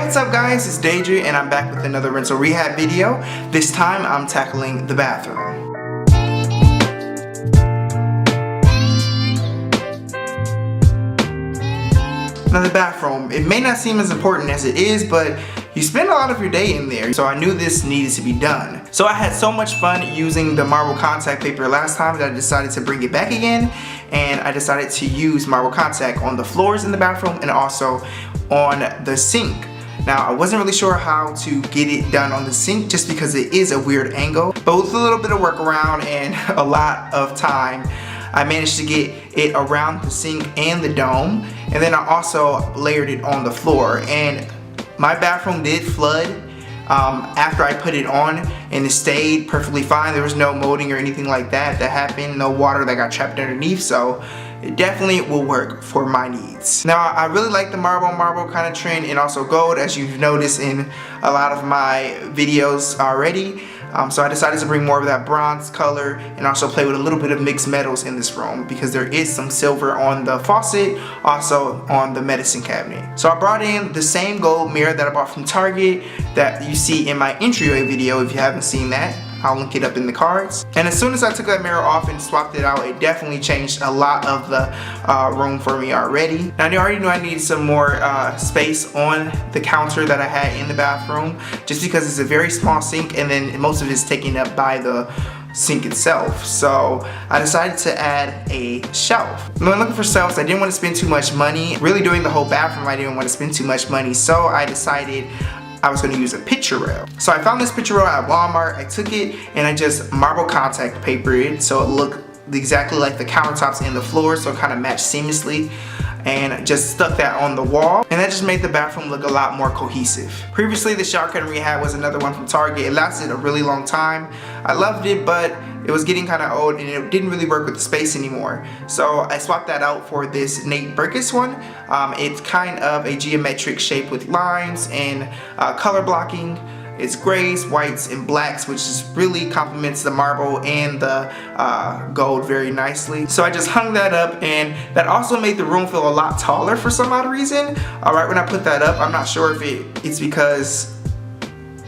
What's up guys, it's Deidre and I'm back with another rental rehab video. This time I'm tackling the bathroom. Now the bathroom, it may not seem as important as it is, but you spend a lot of your day in there, so I knew this needed to be done. So I had so much fun using the marble contact paper last time that I decided to bring it back again, and I decided to use marble contact on the floors in the bathroom and also on the sink. Now I wasn't really sure how to get it done on the sink just because it is a weird angle, but with a little bit of workaround and a lot of time, I managed to get it around the sink and the dome, and then I also layered it on the floor. And my bathroom did flood after I put it on, and it stayed perfectly fine. There was no molding or anything like that happened, no water that got trapped underneath, so it definitely will work for my needs. Now I really like the marble kind of trend, and also gold, as you've noticed in a lot of my videos already. So I decided to bring more of that bronze color and also play with a little bit of mixed metals in this room because there is some silver on the faucet, also on the medicine cabinet. So I brought in the same gold mirror that I bought from Target that you see in my entryway video. If you haven't seen that, I'll link it up in the cards. And as soon as I took that mirror off and swapped it out, it definitely changed a lot of the room for me already. Now I already knew I needed some more space on the counter that I had in the bathroom, just because it's a very small sink and then most of it is taken up by the sink itself. So I decided to add a shelf. When looking for shelves, I didn't want to spend too much money. Really doing the whole bathroom, I didn't want to spend too much money, so I decided I was going to use a picture rail. So I found this picture rail at Walmart. I took it and I just marble contact papered it so it looked exactly like the countertops and the floor, so it kind of matched seamlessly, and just stuck that on the wall, and that just made the bathroom look a lot more cohesive. Previously, the shower curtain we had was another one from Target. It lasted a really long time. I loved it, but it was getting kind of old and it didn't really work with the space anymore. So I swapped that out for this Nate Burgess one. It's kind of a geometric shape with lines and color blocking. It's grays, whites, and blacks, which just really complements the marble and the gold very nicely. So I just hung that up, and that also made the room feel a lot taller for some odd reason. Alright, when I put that up, I'm not sure if it's because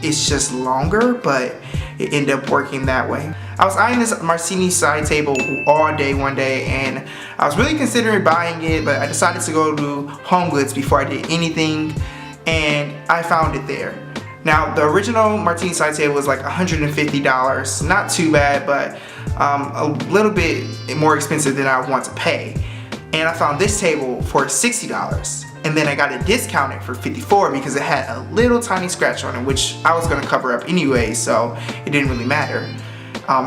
it's just longer, but it ended up working that way. I was eyeing this Martini Sign table all day one day, and I was really considering buying it, but I decided to go to Home Goods before I did anything, and I found it there. Now the original Martini Sign table was like $150, not too bad, but a little bit more expensive than I want to pay. And I found this table for $60. And then I got it discounted for $54 because it had a little tiny scratch on it, which I was going to cover up anyway, so it didn't really matter.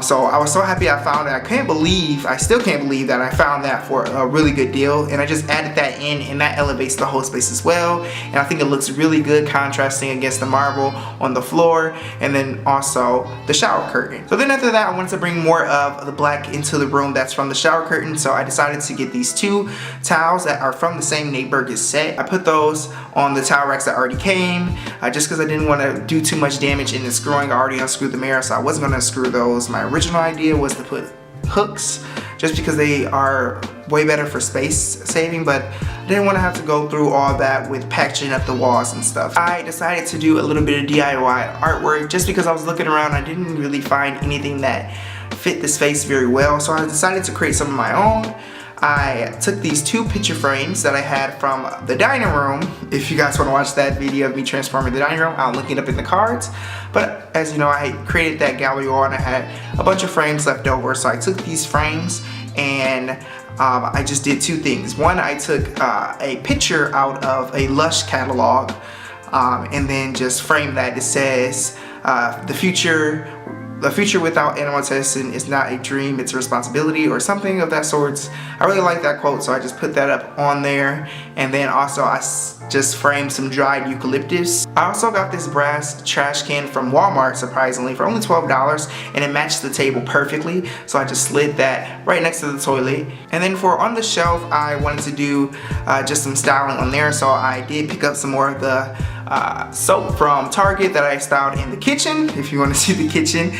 So I was so happy I found it. I still can't believe that I found that for a really good deal, and I just added that in, and that elevates the whole space as well, and I think it looks really good contrasting against the marble on the floor and then also the shower curtain. So then after that, I wanted to bring more of the black into the room that's from the shower curtain, so I decided to get these two towels that are from the same Nate Burgess set. I put those on the towel racks that already came, just because I didn't want to do too much damage in the screwing. I already unscrewed the mirror, so I wasn't going to unscrew those. My original idea was to put hooks just because they are way better for space saving, but I didn't want to have to go through all that with patching up the walls and stuff. I decided to do a little bit of DIY artwork just because I was looking around. I didn't really find anything that fit the space very well, so I decided to create some of my own. I took these two picture frames that I had from the dining room. If you guys want to watch that video of me transforming the dining room, I'll link it up in the cards. But as you know, I created that gallery wall and I had a bunch of frames left over. So I took these frames and I just did two things. One, I took a picture out of a Lush catalog and then just framed that. It says, the future without animal testing is not a dream, it's a responsibility, or something of that sort. I really like that quote, so I just put that up on there. And then also I just framed some dried eucalyptus. I also got this brass trash can from Walmart, surprisingly, for only $12, and it matched the table perfectly, so I just slid that right next to the toilet. And then for on the shelf, I wanted to do just some styling on there, so I did pick up some more of the soap from Target that I styled in the kitchen. If you want to see the kitchen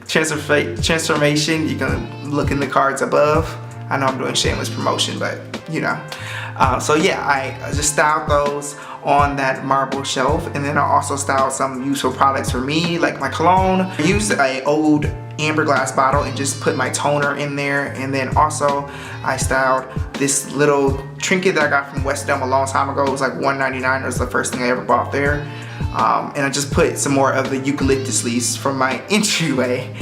transformation, you can look in the cards above. I know I'm doing shameless promotion, but you know. So yeah, I just styled those on that marble shelf, and then I also styled some useful products for me, like my cologne. I used an old amber glass bottle and just put my toner in there, and then also I styled this little trinket that I got from West Elm a long time ago. It was like $1.99. It was the first thing I ever bought there. And I just put some more of the eucalyptus leaves from my entryway.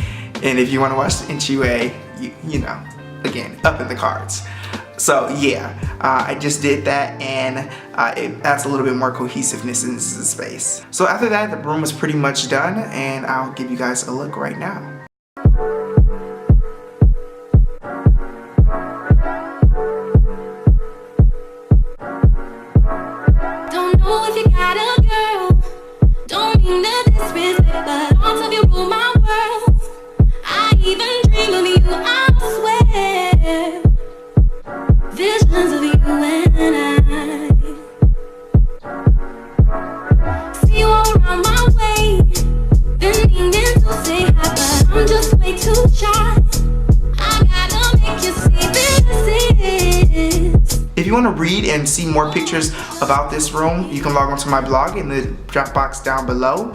And if you want to watch the entryway, you know, again, up in the cards. So yeah, I just did that, and it adds a little bit more cohesiveness into the space. So after that, the room was pretty much done, and I'll give you guys a look right now. Don't know if you got a girl, don't mean to disrespect, but on top you rule my world. I even dream of you, I swear. Visions of you and I. See you all around my way, been meaning to say hi, but I'm just way too shy. I gotta make you see this is. If you want to read and see more pictures about this room, you can log onto my blog in the drop box down below,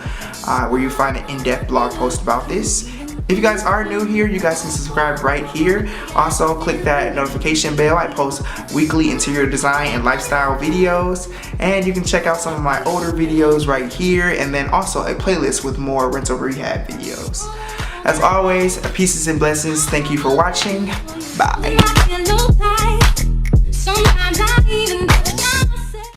where you find an in-depth blog post about this. If you guys are new here, you guys can subscribe right here. Also, click that notification bell. I post weekly interior design and lifestyle videos. And you can check out some of my older videos right here. And then also a playlist with more rental rehab videos. As always, pieces and blessings. Thank you for watching. Bye. Sometimes I even